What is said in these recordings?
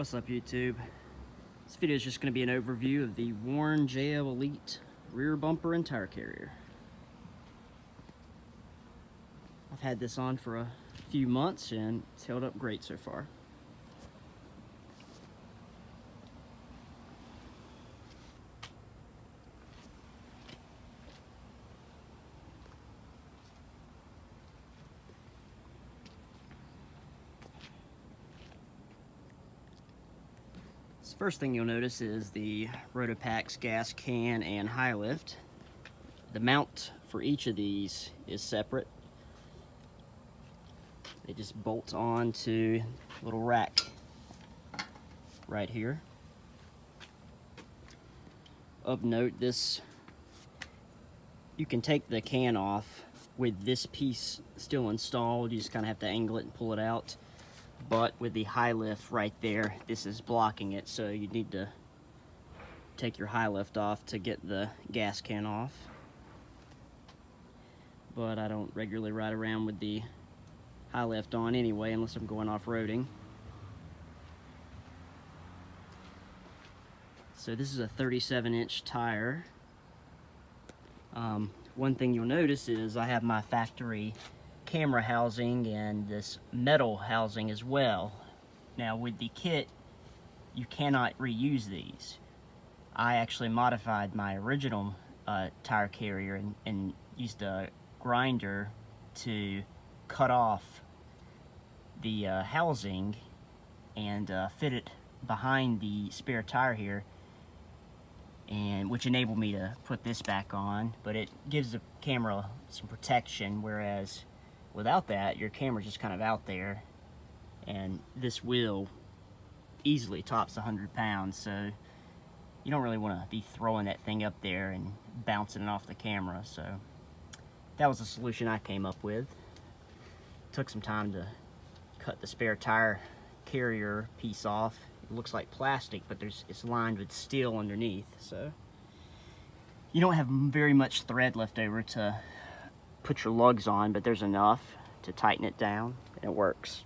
What's up, YouTube? This video is just going to be an overview of the worn JL Elite rear bumper and tire carrier. I've had this on for a few months and it's held up great so far. First thing you'll notice is the Rotopax gas can and high lift. The mount for each of these is separate. They just bolt on to a little rack right here. Of note, you can take the can off with this piece still installed. You just kind of have to angle it and pull it out. But with the high lift right there, this is blocking it, so you need to take your high lift off to get the gas can off. But I don't regularly ride around with the high lift on anyway, unless I'm going off-roading. So this is a 37-inch tire. One thing you'll notice is I have my factory camera housing and this metal housing as well. Now with the kit, you cannot reuse these. I actually modified my original tire carrier and used a grinder to cut off the housing and fit it behind the spare tire here, and which enabled me to put this back on, but it gives the camera some protection, whereas without that, your camera's just kind of out there, and this wheel easily tops 100 pounds, so you don't really want to be throwing that thing up there and bouncing it off the camera. So that was the solution I came up with. Took some time to cut the spare tire carrier piece off. It looks like plastic, but it's lined with steel underneath, so you don't have very much thread left over to put your lugs on, but there's enough to tighten it down, and it works.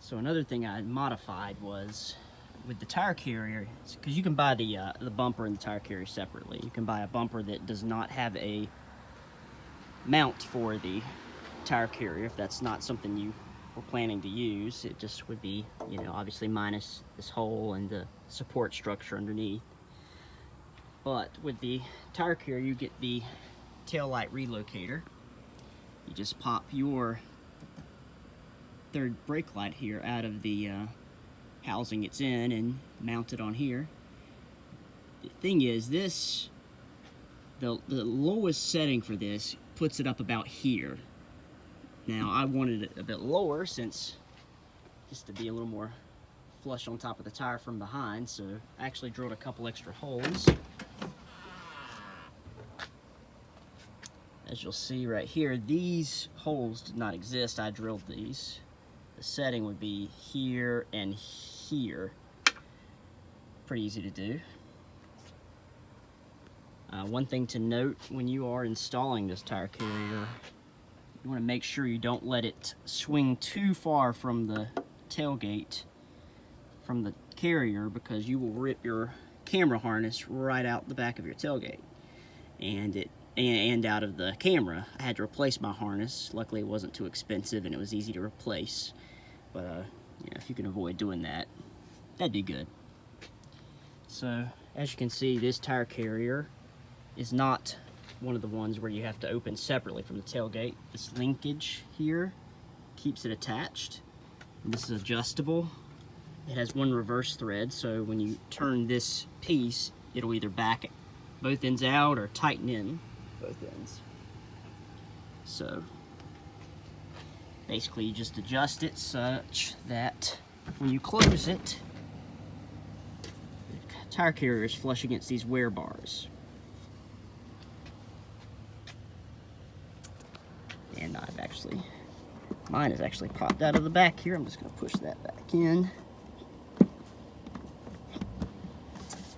So another thing I modified was with the tire carrier, because you can buy the bumper and the tire carrier separately. You can buy a bumper that does not have a mount for the tire carrier if that's not something you were planning to use. It just would be, you know, obviously minus this hole and the support structure underneath. But with the tire carrier, you get the tail light relocator. You just pop your third brake light here out of the housing it's in and mount it on here. The thing is, the lowest setting for this puts it up about here. Now I wanted it a bit lower, just to be a little more flush on top of the tire from behind, so I actually drilled a couple extra holes. As you'll see right here, these holes did not exist. I drilled these. The setting would be here and here. Pretty easy to do. One thing to note when you are installing this tire carrier, you want to make sure you don't let it swing too far from the tailgate from the carrier, because you will rip your camera harness right out the back of your tailgate and out of the camera. I had to replace my harness. Luckily it wasn't too expensive and it was easy to replace, but yeah, if you can avoid doing that, that'd be good. So as you can see, this tire carrier is not one of the ones where you have to open separately from the tailgate. This linkage here keeps it attached. And this is adjustable. It has one reverse thread, so when you turn this piece, it'll either back both ends out or tighten in both ends. So basically you just adjust it such that when you close it, the tire carrier is flush against these wear bars. And mine is actually popped out of the back here. I'm just going to push that back in.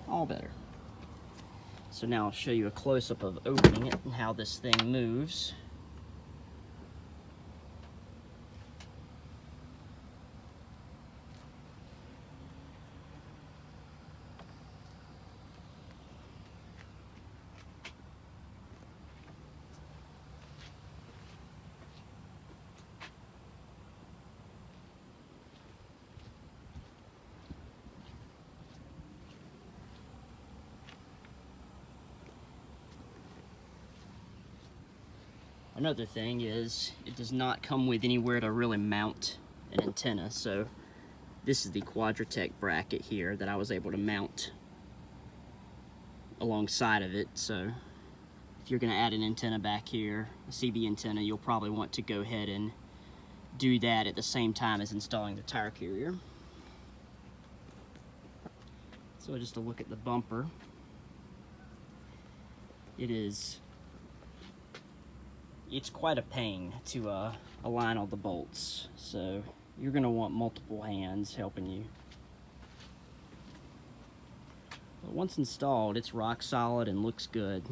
All better. So now I'll show you a close-up of opening it and how this thing moves. Another thing is it does not come with anywhere to really mount an antenna, so this is the Quadratech bracket here that I was able to mount alongside of it. So if you're going to add an antenna back here, a CB antenna, you'll probably want to go ahead and do that at the same time as installing the tire carrier. So just a look at the bumper. It's quite a pain to align all the bolts, so you're going to want multiple hands helping you. But once installed, it's rock solid and looks good.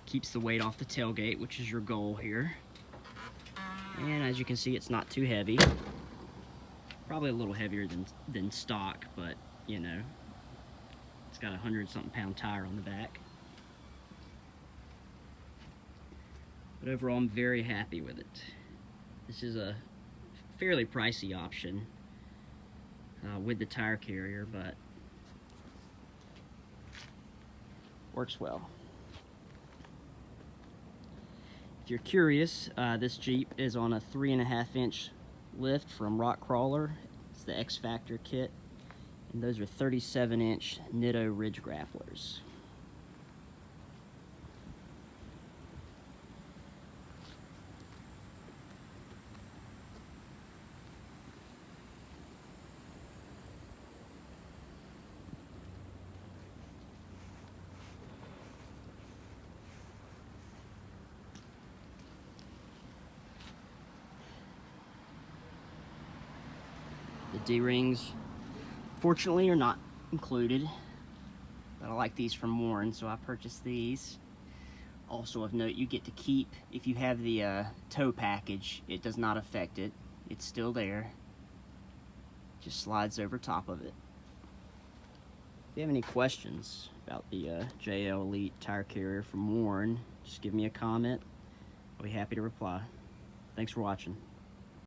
Keeps the weight off the tailgate, which is your goal here. And as you can see, it's not too heavy. Probably a little heavier than stock, but you know, it's got a 100-something pound tire on the back. But overall, I'm very happy with it. This is a fairly pricey option with the tire carrier, but works well. If you're curious, this Jeep is on a 3.5-inch lift from Rock Crawler. It's the X Factor kit, and those are 37-inch Nitto ridge grapplers. The D-rings, fortunately, are not included, but I like these from Warren, so I purchased these. Also of note, you get to keep, if you have the tow package, it does not affect it. It's still there. Just slides over top of it. If you have any questions about the JL Elite tire carrier from Warren, just give me a comment. I'll be happy to reply. Thanks for watching.